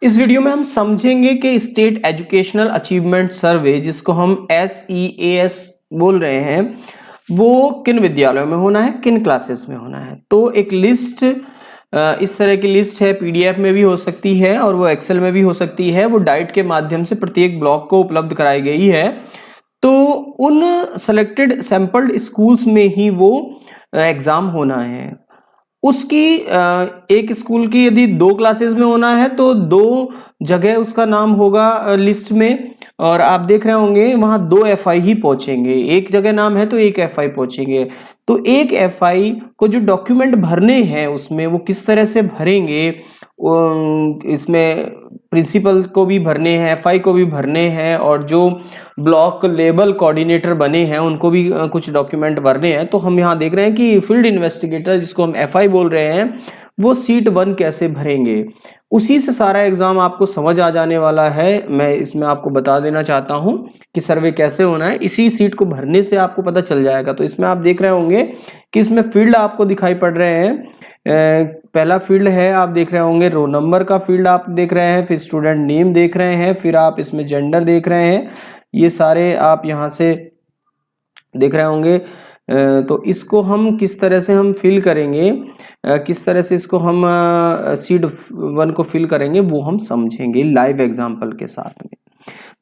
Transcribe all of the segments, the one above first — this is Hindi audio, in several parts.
इस वीडियो में हम समझेंगे कि स्टेट एजुकेशनल अचीवमेंट सर्वे, जिसको हम SEAS बोल रहे हैं, वो किन विद्यालयों में होना है, किन क्लासेस में होना है। तो एक लिस्ट, इस तरह की लिस्ट है, PDF में भी हो सकती है और वो एक्सेल में भी हो सकती है। वो डाइट के माध्यम से प्रत्येक ब्लॉक को उपलब्ध कराई गई है। तो उन सेलेक्टेड सैंपल्ड स्कूल्स में ही वो एग्जाम होना है। उसकी एक स्कूल की यदि 2 क्लासेस में होना है तो 2 जगह उसका नाम होगा लिस्ट में, और आप देख रहे होंगे वहां 2 FI ही पहुंचेंगे। एक जगह नाम है तो एक FI पहुंचेंगे। तो एक FI को जो डॉक्यूमेंट भरने हैं उसमें वो किस तरह से भरेंगे, इसमें प्रिंसिपल को भी भरने हैं, FI को भी भरने हैं, और जो ब्लॉक लेवल कोऑर्डिनेटर बने हैं उनको भी कुछ डॉक्यूमेंट भरने हैं। तो हम यहाँ देख रहे हैं कि फील्ड इन्वेस्टिगेटर, जिसको हम FI बोल रहे हैं, वो सीट 1 कैसे भरेंगे। उसी से सारा एग्जाम आपको समझ आ जाने वाला है। मैं इसमें आपको बता देना चाहता हूं कि सर्वे कैसे होना है। इसी सीट को भरने से आपको पता चल जाएगा। तो इसमें आप देख रहे होंगे कि इसमें फील्ड आपको दिखाई पड़ रहे हैं। पहला फील्ड है, आप देख रहे होंगे रोल नंबर का फील्ड आप देख रहे हैं, फिर स्टूडेंट नेम देख रहे हैं, फिर आप इसमें जेंडर देख रहे हैं। ये सारे आप यहाँ से देख रहे होंगे। तो इसको हम किस तरह से हम फिल करेंगे, किस तरह से इसको हम सीट 1 को फिल करेंगे, वो हम समझेंगे लाइव एग्जाम्पल के साथ में।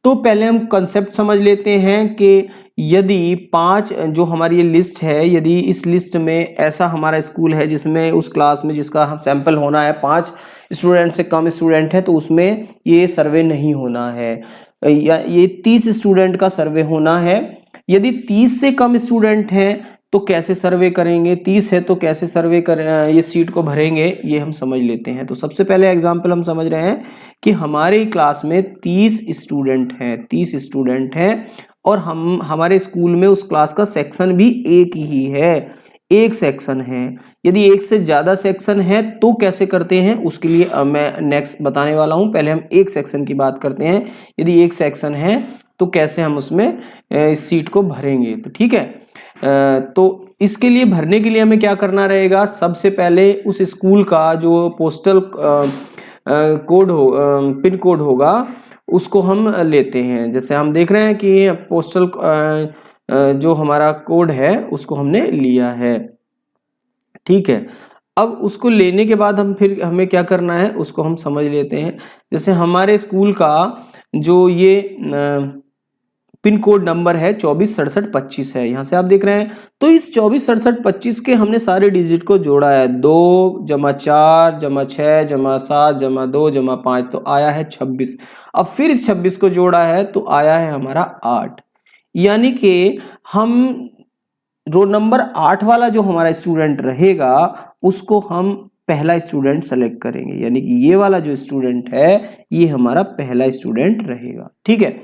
तो पहले हम कंसेप्ट समझ लेते हैं कि यदि 5 जो हमारी ये लिस्ट है, यदि इस लिस्ट में ऐसा हमारा स्कूल है जिसमें उस क्लास में जिसका हम सैंपल होना है 5 स्टूडेंट से कम स्टूडेंट है, तो उसमें ये सर्वे नहीं होना है, या ये 30 स्टूडेंट का सर्वे होना है। यदि 30 से कम स्टूडेंट हैं तो कैसे सर्वे करेंगे, 30 है तो कैसे सर्वे कर ये सीट को भरेंगे, ये हम समझ लेते हैं। तो सबसे पहले एग्जांपल हम समझ रहे हैं कि हमारे क्लास में 30 स्टूडेंट हैं, 30 स्टूडेंट हैं, और हम हमारे स्कूल में उस क्लास का सेक्शन भी एक ही है, एक सेक्शन है। यदि एक से ज्यादा सेक्शन है तो कैसे करते हैं, उसके लिए मैं नेक्स्ट बताने वाला हूं। पहले हम एक सेक्शन की बात करते हैं। यदि एक सेक्शन है तो कैसे हम उसमें इस सीट को भरेंगे। तो ठीक है, तो इसके लिए भरने के लिए हमें क्या करना रहेगा, सबसे पहले उस स्कूल का जो पोस्टल कोड हो, पिन कोड होगा, उसको हम लेते हैं। जैसे हम देख रहे हैं कि पोस्टल जो हमारा कोड है उसको हमने लिया है। ठीक है, अब उसको लेने के बाद हम फिर हमें क्या करना है उसको हम समझ लेते हैं। जैसे हमारे स्कूल का जो ये पिन कोड नंबर है 246725 है, यहाँ से आप देख रहे हैं। तो इस 246725 के हमने सारे डिजिट को जोड़ा है, 2 + 4 + 6 + 7 + 2 + 5, तो आया है 26। अब फिर इस 26 को जोड़ा है तो आया है हमारा 8। यानी कि हम रोल नंबर 8 वाला जो हमारा स्टूडेंट रहेगा उसको हम पहला स्टूडेंट सेलेक्ट करेंगे, यानी कि ये वाला जो स्टूडेंट है ये हमारा पहला स्टूडेंट रहेगा। ठीक है,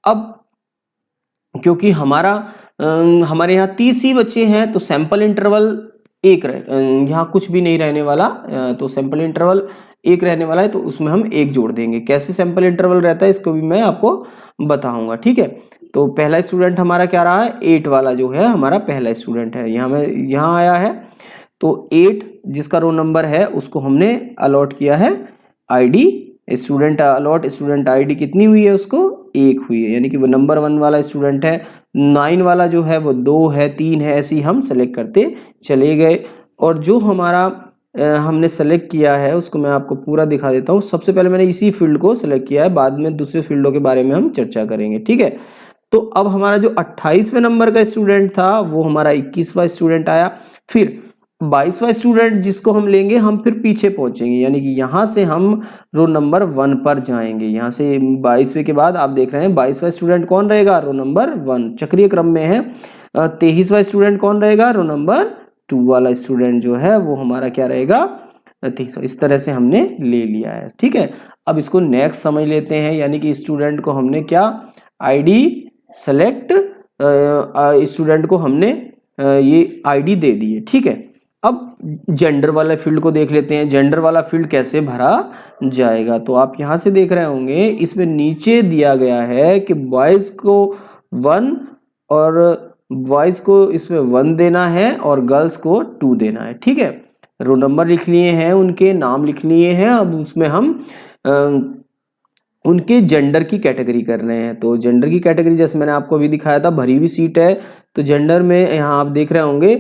अब क्योंकि हमारे यहाँ 30 ही बच्चे हैं तो सैंपल इंटरवल एक यहाँ कुछ भी नहीं रहने वाला, तो सैंपल इंटरवल 1 रहने वाला है, तो उसमें हम 1 जोड़ देंगे। कैसे सैंपल इंटरवल रहता है इसको भी मैं आपको बताऊंगा। ठीक है, तो पहला स्टूडेंट हमारा क्या रहा है, 8 वाला जो है हमारा पहला स्टूडेंट है, यहाँ आया है। तो 8 जिसका रोल नंबर है उसको हमने अलॉट किया है ID, student allot student ID कितनी हुई है, उसको 1 हुई है, यानी कि वो नंबर 1 वाला स्टूडेंट है। 9 वाला जो है वो 2 है, 3 है, ऐसे ही हम सेलेक्ट करते चले गए। और जो हमारा हमने सेलेक्ट किया है उसको मैं आपको पूरा दिखा देता हूँ। सबसे पहले मैंने इसी फील्ड को सेलेक्ट किया है, बाद में दूसरे फील्डों के बारे में हम चर्चा करेंगे। ठीक है, तो अब हमारा जो 28वें नंबर का स्टूडेंट था वो हमारा 21वां स्टूडेंट आया। फिर 22वां स्टूडेंट जिसको हम लेंगे, हम फिर पीछे पहुंचेंगे, यानी कि यहाँ से हम रोल नंबर 1 पर जाएंगे। यहाँ से 22वें के बाद आप देख रहे हैं 22वां स्टूडेंट कौन रहेगा, रोल नंबर 1 चक्रीय क्रम में है। 23वां स्टूडेंट कौन रहेगा, रोल नंबर 2 वाला स्टूडेंट जो है वो हमारा क्या रहेगा, 23वां। इस तरह से हमने ले लिया है। ठीक है, अब इसको नेक्स्ट समझ लेते हैं, यानी कि स्टूडेंट को हमने क्या ID सेलेक्ट, स्टूडेंट को हमने ये ID दे दी है। ठीक है, अब जेंडर वाला फील्ड को देख लेते हैं। जेंडर वाला फील्ड कैसे भरा जाएगा, तो आप यहाँ से देख रहे होंगे इसमें नीचे दिया गया है कि बॉयज को 1 और बॉयज को इसमें 1 देना है और गर्ल्स को 2 देना है। ठीक है, रोल नंबर लिख लिए हैं, उनके नाम लिख लिए हैं। अब उसमें हम उनके जेंडर की कैटेगरी कर रहे हैं। तो जेंडर की कैटेगरी जैसे मैंने आपको अभी दिखाया था, भरी हुई सीट है, तो जेंडर में यहाँ आप देख रहे होंगे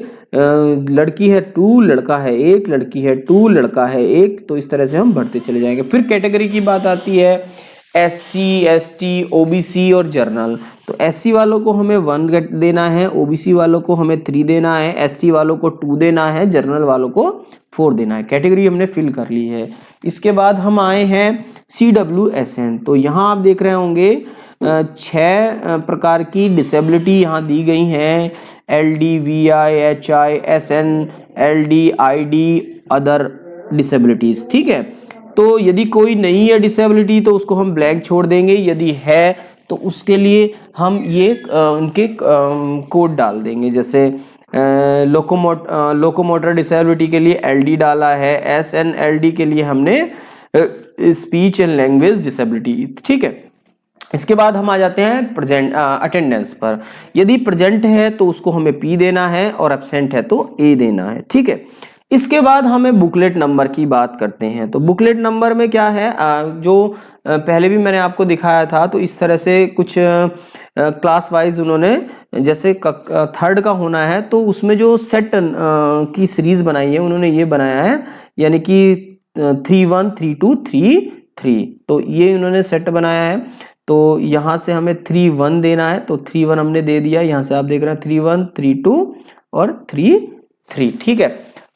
लड़की है 2, लड़का है 1, लड़की है 2, लड़का है 1, तो इस तरह से हम बढ़ते चले जाएंगे। फिर कैटेगरी की बात आती है SC, ST, OBC और जर्नल। तो SC वालों को हमें 1 देना है, OBC वालों को हमें 3 देना है, ST वालों को 2 देना है, जर्नल वालों को 4 देना है। कैटेगरी हमने फिल कर ली है। इसके बाद हम आए हैं CWSN। तो यहाँ आप देख रहे होंगे 6 प्रकार की डिसेबिलिटी यहाँ दी गई हैं, LD, VI, HI, SN, LD, ID, other disabilities. ठीक है, तो यदि कोई नहीं है डिसेबिलिटी तो उसको हम ब्लैंक छोड़ देंगे, यदि है तो उसके लिए हम ये उनके कोड डाल देंगे। जैसे लोकोमोटर डिसेबिलिटी के लिए LD डाला है, SNLD के लिए हमने स्पीच एंड लैंग्वेज डिसेबिलिटी। ठीक है, इसके बाद हम आ जाते हैं प्रेजेंट अटेंडेंस पर। यदि प्रेजेंट है तो उसको हमें P देना है और एब्सेंट है तो A देना है। ठीक है, इसके बाद हमें बुकलेट नंबर की बात करते हैं। तो बुकलेट नंबर में क्या है, जो पहले भी मैंने आपको दिखाया था, तो इस तरह से कुछ क्लास वाइज उन्होंने, जैसे 3rd का होना है तो उसमें जो सेट की सीरीज बनाई है उन्होंने ये बनाया है, यानी कि 3-1, 3-2, 3-3, तो ये उन्होंने सेट बनाया है। तो यहाँ से हमें 3-1 देना है, तो 3-1 हमने दे दिया। यहाँ से आप देख रहे हैं 3-1, 3-2 और 3-3। ठीक है,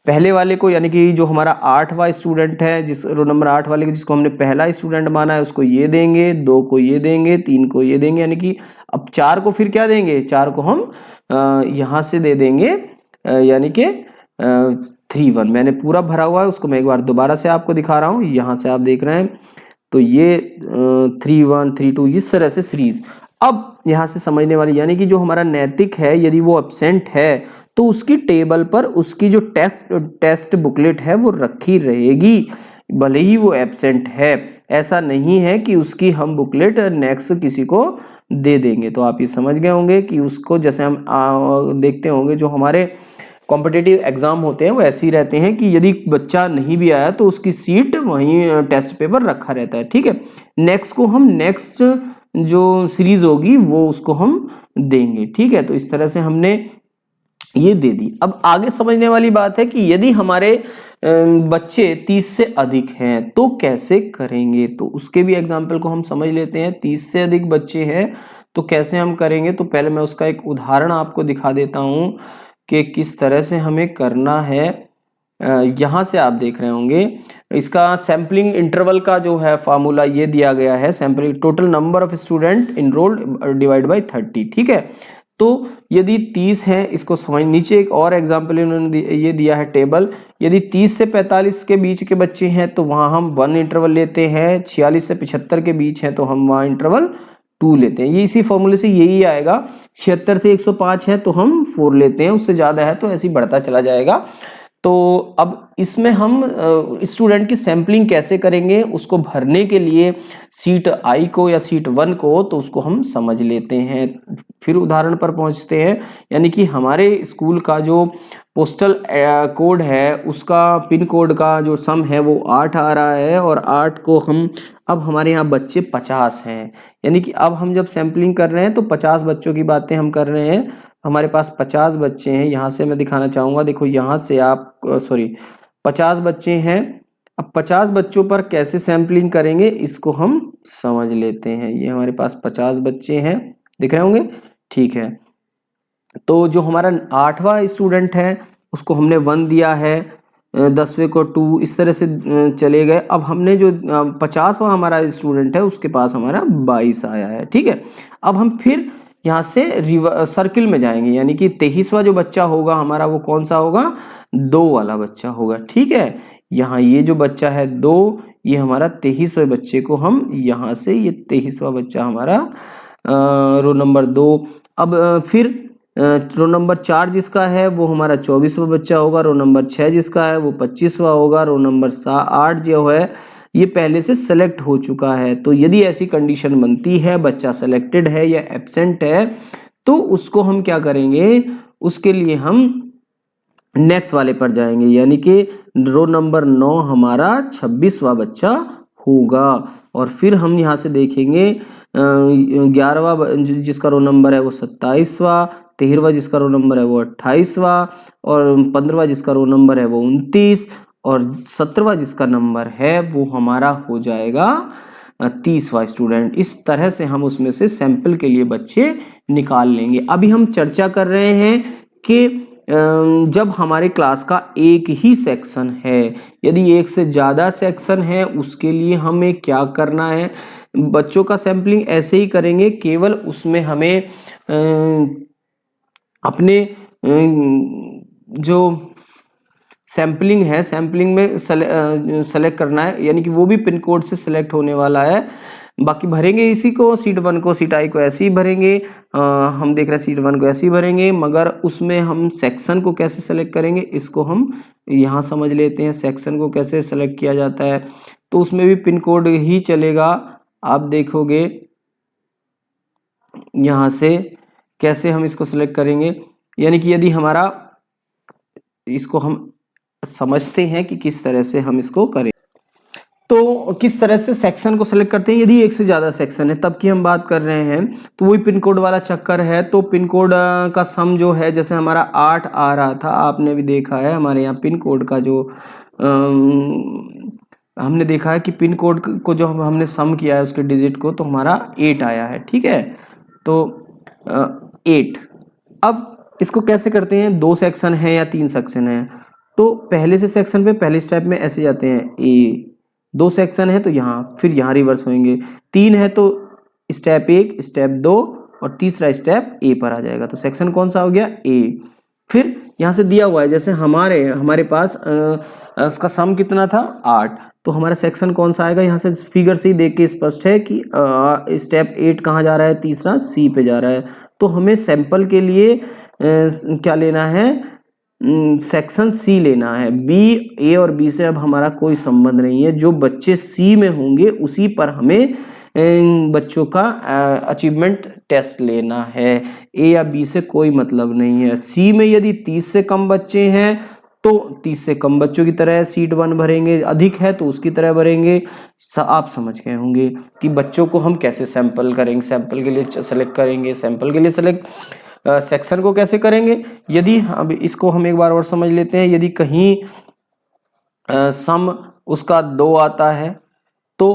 पहले वाले को यानी कि जो हमारा 8वां स्टूडेंट है, जिस रोल नंबर 8 वाले को, जिसको हमने पहला स्टूडेंट माना है, उसको ये देंगे, 2 को ये देंगे, 3 को ये देंगे, यानी कि अब 4 को फिर क्या देंगे, 4 को हम यहाँ से दे देंगे, यानी कि 3-1 मैंने पूरा भरा हुआ है, उसको मैं एक बार दोबारा से आपको दिखा रहा हूँ। यहाँ से आप देख रहे हैं तो ये 3-1, 3-2 इस तरह से सीरीज। अब यहाँ से समझने वाली, यानी कि जो हमारा नैतिक है यदि वो एब्सेंट है तो उसकी टेबल पर उसकी जो टेस्ट बुकलेट है वो रखी रहेगी, भले ही वो एब्सेंट है। ऐसा नहीं है कि उसकी हम बुकलेट नेक्स्ट किसी को दे देंगे। तो आप ये समझ गए होंगे कि उसको, जैसे हम देखते होंगे जो हमारे कॉम्पिटिटिव एग्जाम होते हैं वो ऐसे ही रहते हैं कि यदि बच्चा नहीं भी आया तो उसकी सीट वहीं टेस्ट पेपर रखा रहता है। ठीक है, नेक्स्ट को हम नेक्स्ट जो सीरीज होगी वो उसको हम देंगे। ठीक है, तो इस तरह से हमने ये दे दी। अब आगे समझने वाली बात है कि यदि हमारे बच्चे 30 से अधिक हैं तो कैसे करेंगे, तो उसके भी एग्जाम्पल को हम समझ लेते हैं। 30 से अधिक बच्चे हैं तो कैसे हम करेंगे, तो पहले मैं उसका एक उदाहरण आपको दिखा देता हूं कि किस तरह से हमें करना है। यहाँ से आप देख रहे होंगे इसका सैम्पलिंग इंटरवल का जो है फार्मूला ये दिया गया है, sampling total number of student enrolled divide by 30। ठीक है, तो यदि 30 है, इसको समझ, नीचे एक और एग्जाम्पल इन्होंने ये दिया है टेबल, यदि 30 से 45 के बीच के बच्चे हैं तो वहाँ हम 1 इंटरवल लेते हैं, 46 से 75 के बीच हैं तो हम वहाँ इंटरवल 2 लेते हैं। ये इसी फॉर्मूले से यही आएगा। 76 से 105 है तो हम 4 लेते हैं, उससे ज़्यादा है तो ऐसे ही बढ़ता चला जाएगा। तो अब इसमें हम स्टूडेंट की सैम्पलिंग कैसे करेंगे, उसको भरने के लिए सीट I को या सीट 1 को, तो उसको हम समझ लेते हैं। फिर उदाहरण पर पहुंचते हैं, यानी कि हमारे स्कूल का जो पोस्टल कोड है उसका पिन कोड का जो सम है वो 8 आ रहा है, और 8 को हम, अब हमारे यहाँ बच्चे 50 हैं, यानी कि अब हम जब सैम्पलिंग कर रहे हैं तो 50 बच्चों की बातें हम कर रहे हैं। हमारे पास 50 बच्चे हैं, यहाँ से मैं दिखाना चाहूँगा, देखो यहाँ से आप 50 बच्चे हैं। अब 50 बच्चों पर कैसे सैम्पलिंग करेंगे इसको हम समझ लेते हैं। ये हमारे पास 50 बच्चे हैं, दिख रहे होंगे। ठीक है, तो जो हमारा 8वां स्टूडेंट है उसको हमने 1 दिया है, 10वें को 2, इस तरह से चले गए। अब हमने जो 50वां हमारा स्टूडेंट है उसके पास हमारा 22 आया है। ठीक है, अब हम फिर यहाँ से सर्किल में जाएंगे, यानी कि 23वां जो बच्चा होगा हमारा वो कौन सा होगा, 2 वाला बच्चा होगा। ठीक है, यहाँ ये जो बच्चा है 2, ये हमारा 23वें बच्चे को हम यहाँ से, ये 23वां बच्चा हमारा रो नंबर 2। अब फिर रो नंबर 4 जिसका है वो हमारा 24वां बच्चा होगा, रो नंबर 6 जिसका है वो 25वां होगा, रो नंबर 8 जो है ये पहले से सेलेक्ट हो चुका है। तो यदि ऐसी कंडीशन बनती है, बच्चा सेलेक्टेड है या एब्सेंट है, तो उसको हम क्या करेंगे, उसके लिए हम नेक्स्ट वाले पर जाएंगे, यानी कि रो नंबर 9 हमारा 26वां बच्चा होगा। और फिर हम यहाँ से देखेंगे 11वां जिसका रोल नंबर है वो 27वां, 13वां जिसका रोल नंबर है वो 28वां, और 15वां जिसका रोल नंबर है वो 29, और 17वां जिसका नंबर है वो हमारा हो जाएगा 30वां स्टूडेंट। इस तरह से हम उसमें से सैंपल के लिए बच्चे निकाल लेंगे। अभी हम चर्चा कर रहे हैं कि जब हमारे क्लास का एक ही सेक्शन है, यदि एक से ज़्यादा सेक्शन है उसके लिए हमें क्या करना है। बच्चों का सैंपलिंग ऐसे ही करेंगे, केवल उसमें हमें अपने जो सैंपलिंग है, सैंपलिंग में सेलेक्ट करना है, यानी कि वो भी पिन कोड से सेलेक्ट होने वाला है। बाकी भरेंगे इसी को, सीट 1 को, सीट आई को ऐसे ही भरेंगे। हम देख रहे हैं सीट 1 को ऐसे ही भरेंगे, मगर उसमें हम सेक्शन को कैसे सेलेक्ट करेंगे इसको हम यहाँ समझ लेते हैं। सेक्शन को कैसे सेलेक्ट किया जाता है, तो उसमें भी पिन कोड ही चलेगा। आप देखोगे यहाँ से कैसे हम इसको सेलेक्ट करेंगे, यानी कि यदि हमारा, इसको हम समझते हैं कि किस तरह से हम इसको करें। तो किस तरह से सेक्शन को सेलेक्ट करते हैं, यदि एक से ज़्यादा सेक्शन है तब की हम बात कर रहे हैं। तो वही पिन कोड वाला चक्कर है। तो पिन कोड का सम जो है, जैसे हमारा 8 आ रहा था, आपने भी देखा है हमारे यहाँ पिन कोड का जो हमने देखा है कि पिन कोड को जो हमने सम किया है उसके डिजिट को, तो हमारा 8 आया है। ठीक है, तो 8। अब इसको कैसे करते हैं, 2 सेक्शन है या 3 सेक्शन है, तो पहले से सेक्शन पे पहले स्टेप में ऐसे जाते हैं ए। 2 सेक्शन है तो यहाँ, फिर यहाँ रिवर्स होंगे। 3 है तो स्टेप 1, स्टेप 2 और तीसरा स्टेप ए पर आ जाएगा। तो सेक्शन कौन सा हो गया, ए। फिर यहाँ से दिया हुआ है, जैसे हमारे पास उसका सम कितना था, 8, तो हमारा सेक्शन कौन सा आएगा, यहाँ से फिगर से ही देख के स्पष्ट है कि स्टेप 8 कहाँ जा रहा है, तीसरा सी पे जा रहा है। तो हमें सैंपल के लिए क्या लेना है, सेक्शन सी लेना है। बी, ए और बी से अब हमारा कोई संबंध नहीं है। जो बच्चे सी में होंगे उसी पर हमें बच्चों का अचीवमेंट टेस्ट लेना है। ए या बी से कोई मतलब नहीं है। सी में यदि 30 से कम बच्चे हैं तो 30 से कम बच्चों की तरह सीट 1 भरेंगे, अधिक है तो उसकी तरह भरेंगे। आप समझ गए होंगे कि बच्चों को हम कैसे सैंपल करेंगे, सैंपल के लिए सेलेक्ट करेंगे, सैंपल के लिए सेलेक्ट सेक्शन को कैसे करेंगे। यदि अब इसको हम एक बार और समझ लेते हैं, यदि कहीं सम उसका 2 आता है तो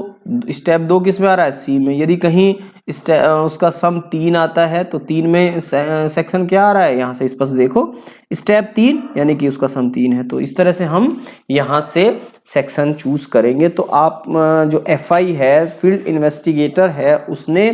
स्टेप 2 किस में आ रहा है, सी में। यदि कहीं उसका सम 3 आता है तो 3 में सेक्शन क्या आ रहा है, यहाँ से स्पष्ट देखो स्टेप 3, यानी कि उसका सम 3 है। तो इस तरह से हम यहाँ से सेक्शन चूज करेंगे। तो आप जो एफआई है, फील्ड इन्वेस्टिगेटर है, उसने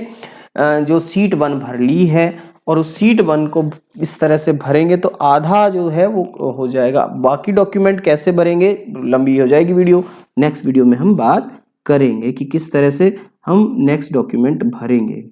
जो सीट 1 भर ली है और उस सीट 1 को इस तरह से भरेंगे तो आधा जो है वो हो जाएगा। बाकी डॉक्यूमेंट कैसे भरेंगे, लंबी हो जाएगी वीडियो, नेक्स्ट वीडियो में हम बात करेंगे कि किस तरह से हम नेक्स्ट डॉक्यूमेंट भरेंगे।